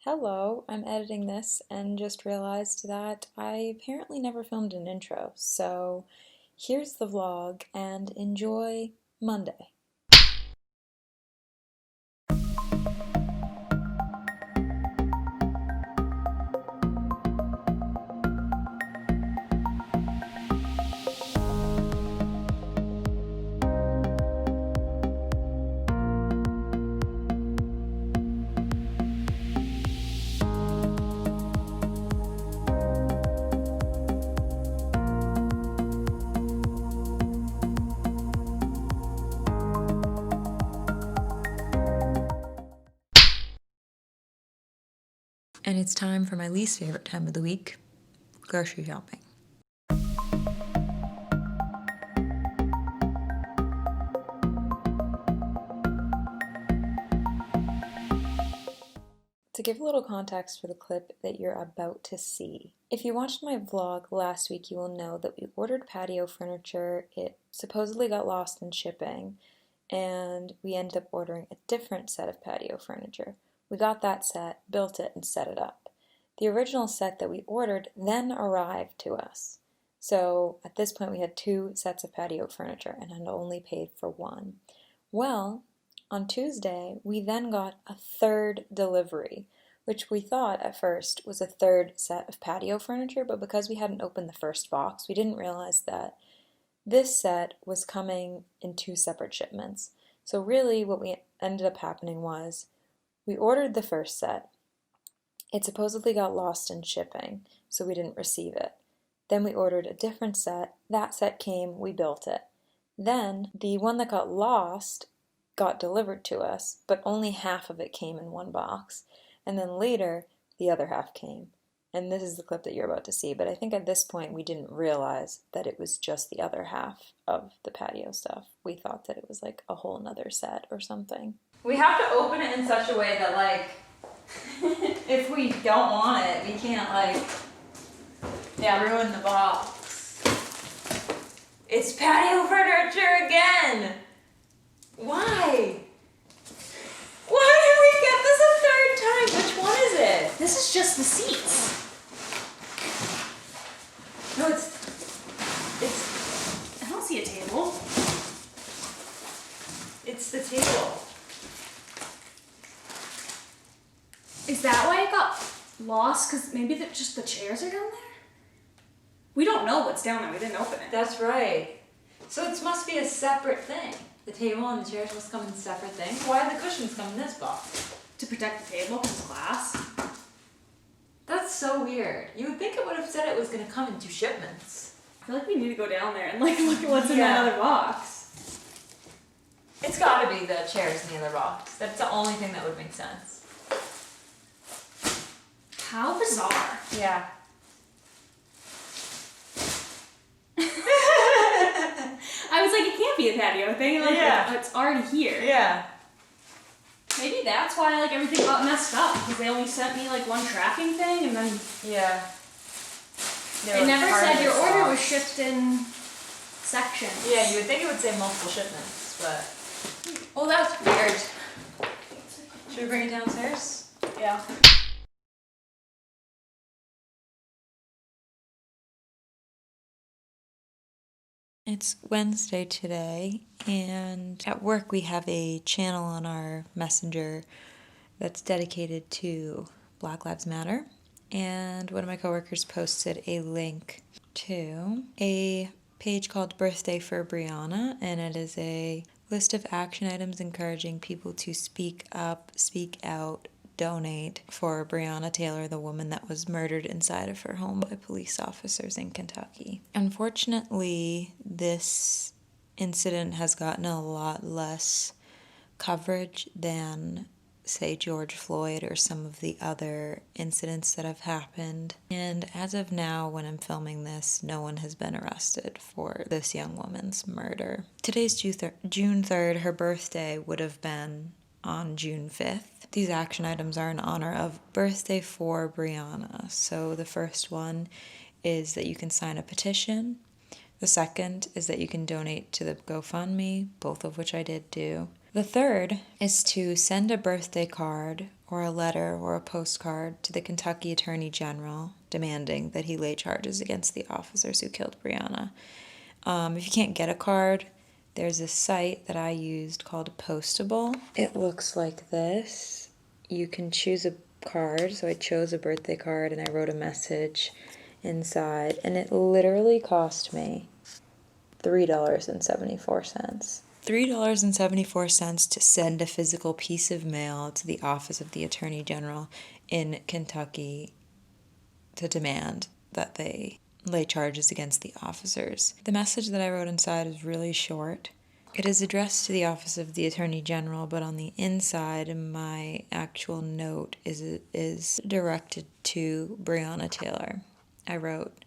Hello, I'm editing this and just realized that I apparently never filmed an intro, so here's the vlog and enjoy Monday. And it's time for my least favorite time of the week, grocery shopping. To give a little context for the clip that you're about to see, if you watched my vlog last week, you will know that we ordered patio furniture. It supposedly got lost in shipping, and we ended up ordering a different set of patio furniture. We got that set, built it, and set it up. The original set that we ordered then arrived to us. So at this point, we had two sets of patio furniture and had only paid for one. Well, on Tuesday, we then got a third delivery, which we thought at first was a third set of patio furniture, but because we hadn't opened the first box, we didn't realize that this set was coming in two separate shipments. So really what we ended up happening was we ordered the first set. It supposedly got lost in shipping, so we didn't receive it. Then we ordered a different set. That set came, we built it. Then the one that got lost got delivered to us, but only half of it came in one box. And then later, the other half came. And this is the clip that you're about to see, but I think at this point we didn't realize that it was just the other half of the patio stuff. We thought that it was like a whole nother set or something. We have to open it in such a way that, like, if we don't want it, we can't, like, ruin the box. It's patio furniture again! Why? Why did we get this a third time? Which one is it? This is just the seats. No, it's, I don't see a table. it's the table. Is that why it got lost? Because maybe just the chairs are down there? We don't know what's down there. We didn't open it. That's right. So it must be a separate thing. The table and the chairs must come in separate things. Why did the cushions come in this box? To protect the table because it's glass. That's so weird. You would think it would have said it was going to come in two shipments. I feel like we need to go down there and like look at what's in that other box. It's got to be the chairs in the other box. That's the only thing that would make sense. How bizarre. Yeah. I was like, it can't be a patio thing. Like, Yeah. it's already here. Yeah. Maybe that's why like everything got messed up because they only sent me like one tracking thing and then Yeah. it never said your order was shipped in sections. Yeah, you would think it would say multiple shipments, but... Oh, that's weird. Should we bring it downstairs? Yeah. It's Wednesday today, and at work we have a channel on our messenger that's dedicated to Black Lives Matter, and one of my coworkers posted a link to a page called Birthday for Brianna, and it is a list of action items encouraging people to speak up, speak out, donate for Breonna Taylor, the woman that was murdered inside of her home by police officers in Kentucky. Unfortunately, this incident has gotten a lot less coverage than, say, George Floyd or some of the other incidents that have happened. And as of now, when I'm filming this, no one has been arrested for this young woman's murder. Today's June 3rd. Her birthday would have been on June 5th. These action items are in honor of Birthday for Brianna. So the first one is that you can sign a petition. The second is that you can donate to the GoFundMe, both of which I did do. The third is to send a birthday card or a letter or a postcard to the Kentucky Attorney General demanding that he lay charges against the officers who killed Breonna. If you can't get a card, there's a site that I used called Postable. It looks like this. You can choose a card, so I chose a birthday card and I wrote a message inside, and it literally cost me $3.74. $3.74 to send a physical piece of mail to the office of the Attorney General in Kentucky to demand that they lay charges against the officers. The message that I wrote inside is really short. It is addressed to the office of the Attorney General, but on the inside, my actual note is directed to Breonna Taylor. I wrote,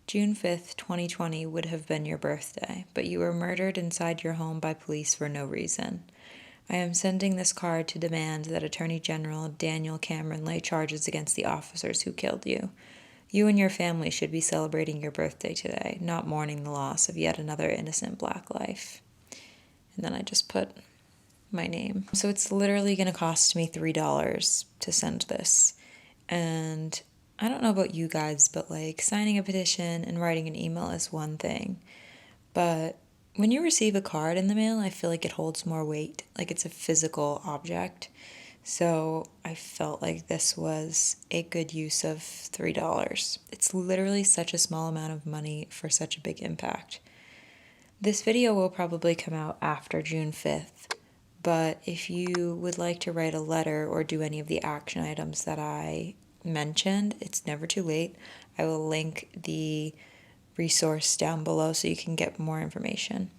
June 5th, 2020 would have been your birthday, but you were murdered inside your home by police for no reason. I am sending this card to demand that Attorney General Daniel Cameron lay charges against the officers who killed you. You and your family should be celebrating your birthday today, not mourning the loss of yet another innocent Black life. And then I just put my name. So it's literally going to cost me $3 to send this. And I don't know about you guys, but like signing a petition and writing an email is one thing. But when you receive a card in the mail, I feel like it holds more weight, like it's a physical object. So I felt like this was a good use of $3. It's literally such a small amount of money for such a big impact. This video will probably come out after June 5th, but if you would like to write a letter or do any of the action items that I mentioned, it's never too late. I will link the resource down below so you can get more information.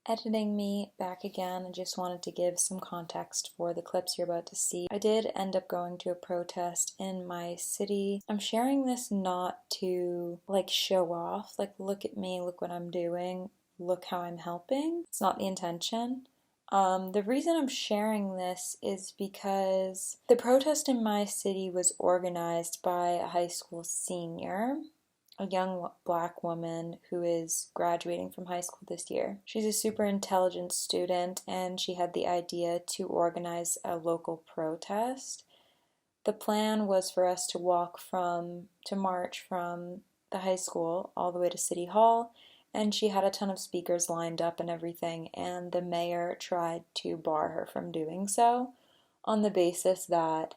Editing me back again. I just wanted to give some context for the clips you're about to see. I did end up going to a protest in my city. I'm sharing this not to like show off, like look at me, look what I'm doing, look how I'm helping. It's not the intention. The reason I'm sharing this is because the protest in my city was organized by a high school senior, a young Black woman who is graduating from high school this year. She's a super intelligent student, and she had the idea to organize a local protest. The plan was for us to march from the high school all the way to City Hall, and she had a ton of speakers lined up and everything, and the mayor tried to bar her from doing so on the basis that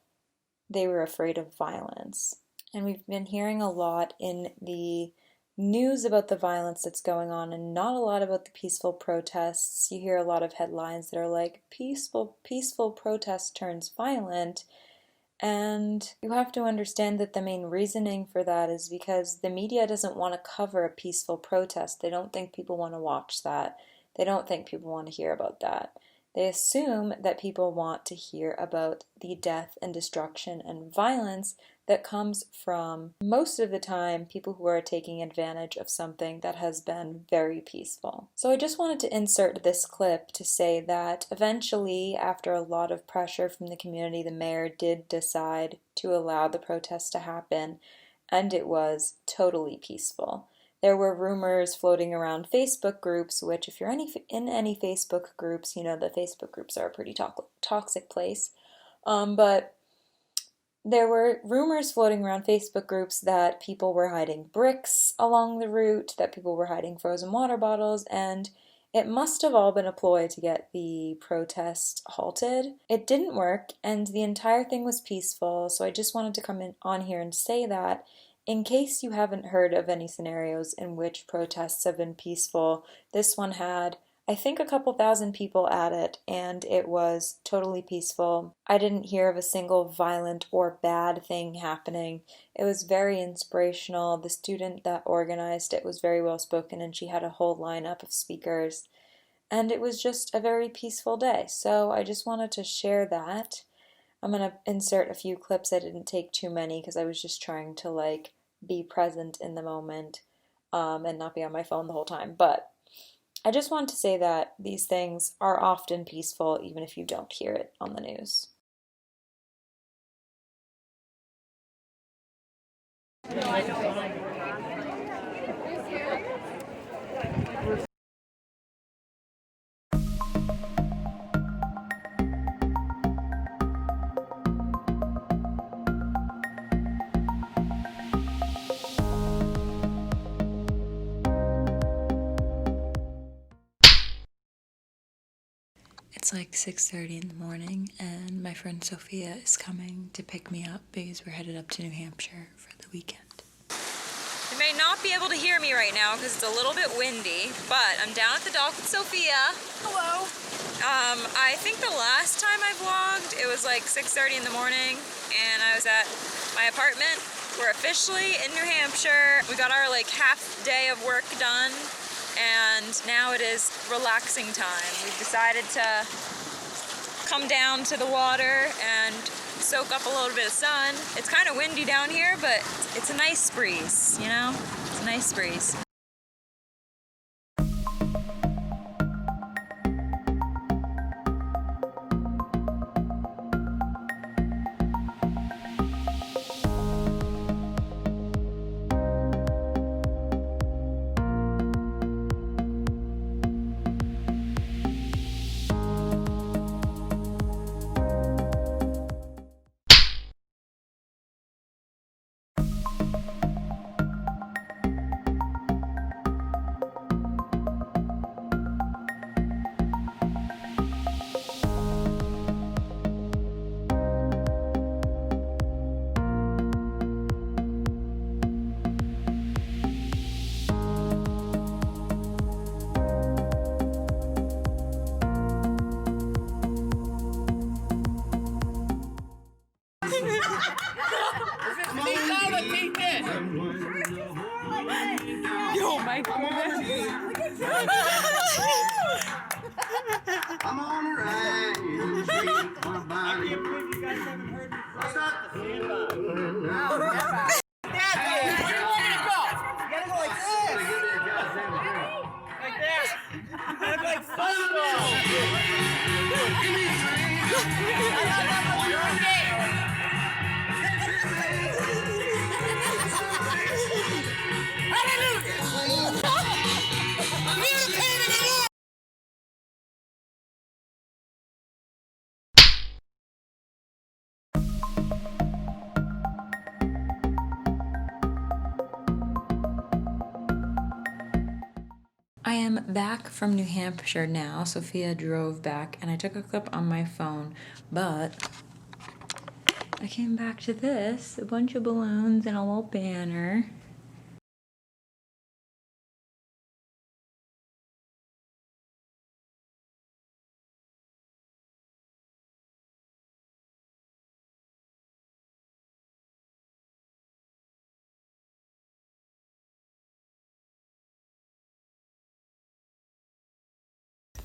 they were afraid of violence. And we've been hearing a lot in the news about the violence that's going on and not a lot about the peaceful protests. You hear a lot of headlines that are like, peaceful protest turns violent. And you have to understand that the main reasoning for that is because the media doesn't want to cover a peaceful protest. They don't think people want to watch that. They don't think people want to hear about that. They assume that people want to hear about the death and destruction and violence that comes from, most of the time, people who are taking advantage of something that has been very peaceful. So I just wanted to insert this clip to say that eventually, after a lot of pressure from the community, the mayor did decide to allow the protest to happen, and it was totally peaceful. There were rumors floating around Facebook groups, which if you're in any Facebook groups, you know that Facebook groups are a pretty toxic place. But there were rumors floating around Facebook groups that people were hiding bricks along the route, that people were hiding frozen water bottles, and it must have all been a ploy to get the protest halted. It didn't work, and the entire thing was peaceful, so I just wanted to come on here and say that in case you haven't heard of any scenarios in which protests have been peaceful, this one had. I think a couple thousand people at it, and it was totally peaceful. I didn't hear of a single violent or bad thing happening. It was very inspirational. The student that organized it was very well spoken, and she had a whole lineup of speakers. And it was just a very peaceful day. So I just wanted to share that. I'm going to insert a few clips. I didn't take too many because I was just trying to like be present in the moment and not be on my phone the whole time. But I just want to say that these things are often peaceful even if you don't hear it on the news. It's like 6:30 in the morning, and my friend Sophia is coming to pick me up because we're headed up to New Hampshire for the weekend. You may not be able to hear me right now because it's a little bit windy, but I'm down at the dock with Sophia. Hello. I think the last time I vlogged, it was like 6:30 in the morning, and I was at my apartment. We're officially in New Hampshire. We got our like half day of work done, and now it is relaxing time. We've decided to come down to the water and soak up a little bit of sun. It's kind of windy down here, but it's a nice breeze, you know? It's a nice breeze. Yo, my goodness. I'm on a ride. I can't believe you guys haven't heard me. What's up? Dad, where do you want me to go? You gotta go like this. Like that. You gotta go like football. I am back from New Hampshire now. Sophia drove back and I took a clip on my phone, but I came back to this, a bunch of balloons and a little banner.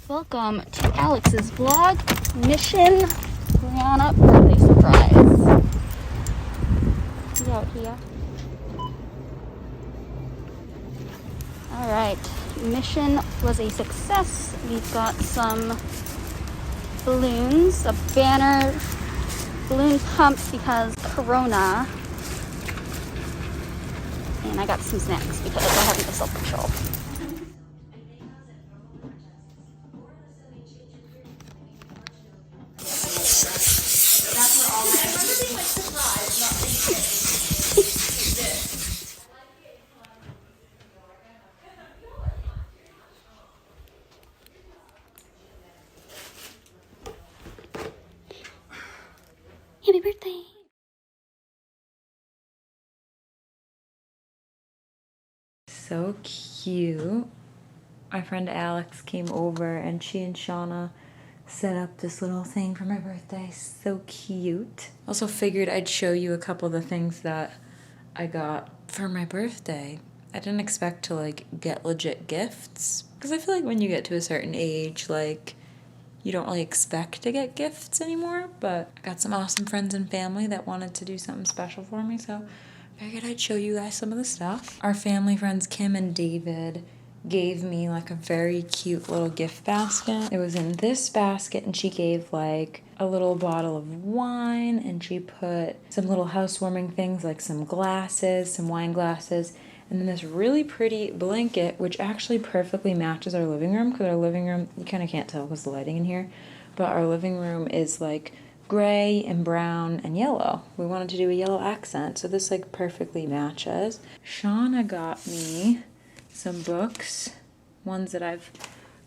Welcome to Alex's vlog, Mission Brianna birthday surprise. See out here. Alright, mission was a success. We've got some balloons, a banner, balloon pumps because Corona, and I got some snacks because I have no self-control. Happy birthday! So cute. my friend Alex came over and she and Shauna set up this little thing for my birthday. So cute. Also figured I'd show you a couple of the things that I got for my birthday. I didn't expect to like get legit gifts because I feel like when you get to a certain age, like you don't really expect to get gifts anymore, but I got some awesome friends and family that wanted to do something special for me, so I figured I'd show you guys some of the stuff. Our family friends Kim and David gave me like a very cute little gift basket. It was in this basket and she gave like a little bottle of wine and she put some little housewarming things like some glasses, some wine glasses, and then this really pretty blanket, which actually perfectly matches our living room, because our living room, you kind of can't tell because the lighting in here, but our living room is like gray and brown and yellow. We wanted to do a yellow accent, so this like perfectly matches. Shauna got me some books, ones that I've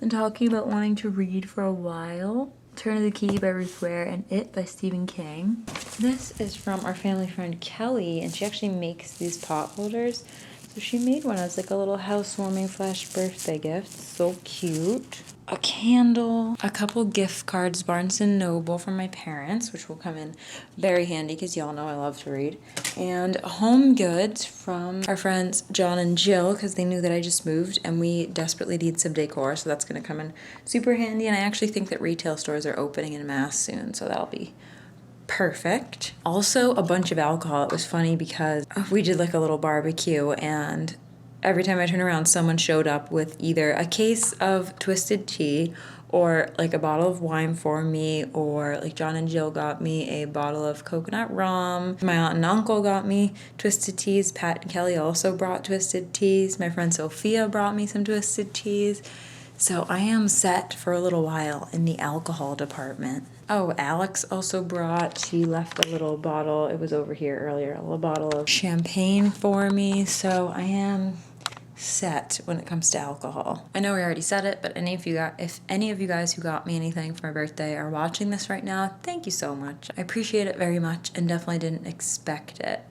been talking about wanting to read for a while. Turn of the Key by Ruth Ware and It by Stephen King. This is from our family friend Kelly, and she actually makes these pot holders. So she made one as like a little housewarming / birthday gift. So cute. A candle, a couple gift cards, Barnes & Noble from my parents, which will come in very handy because y'all know I love to read. And home goods from our friends John and Jill because they knew that I just moved and we desperately need some decor, so that's going to come in super handy. And I actually think that retail stores are opening en masse soon, so that'll be perfect. Also a bunch of alcohol. It was funny because we did like a little barbecue and every time I turn around someone showed up with either a case of twisted tea or like a bottle of wine for me, or like John and Jill got me a bottle of coconut rum. My aunt and uncle got me twisted teas. Pat and Kelly also brought twisted teas. My friend Sophia brought me some twisted teas. So I am set for a little while in the alcohol department. Oh, Alex also brought, she left a little bottle, it was over here earlier, a little bottle of champagne for me. So I am set when it comes to alcohol. I know we already said it, but if any of you guys who got me anything for my birthday are watching this right now, thank you so much. I appreciate it very much and definitely didn't expect it.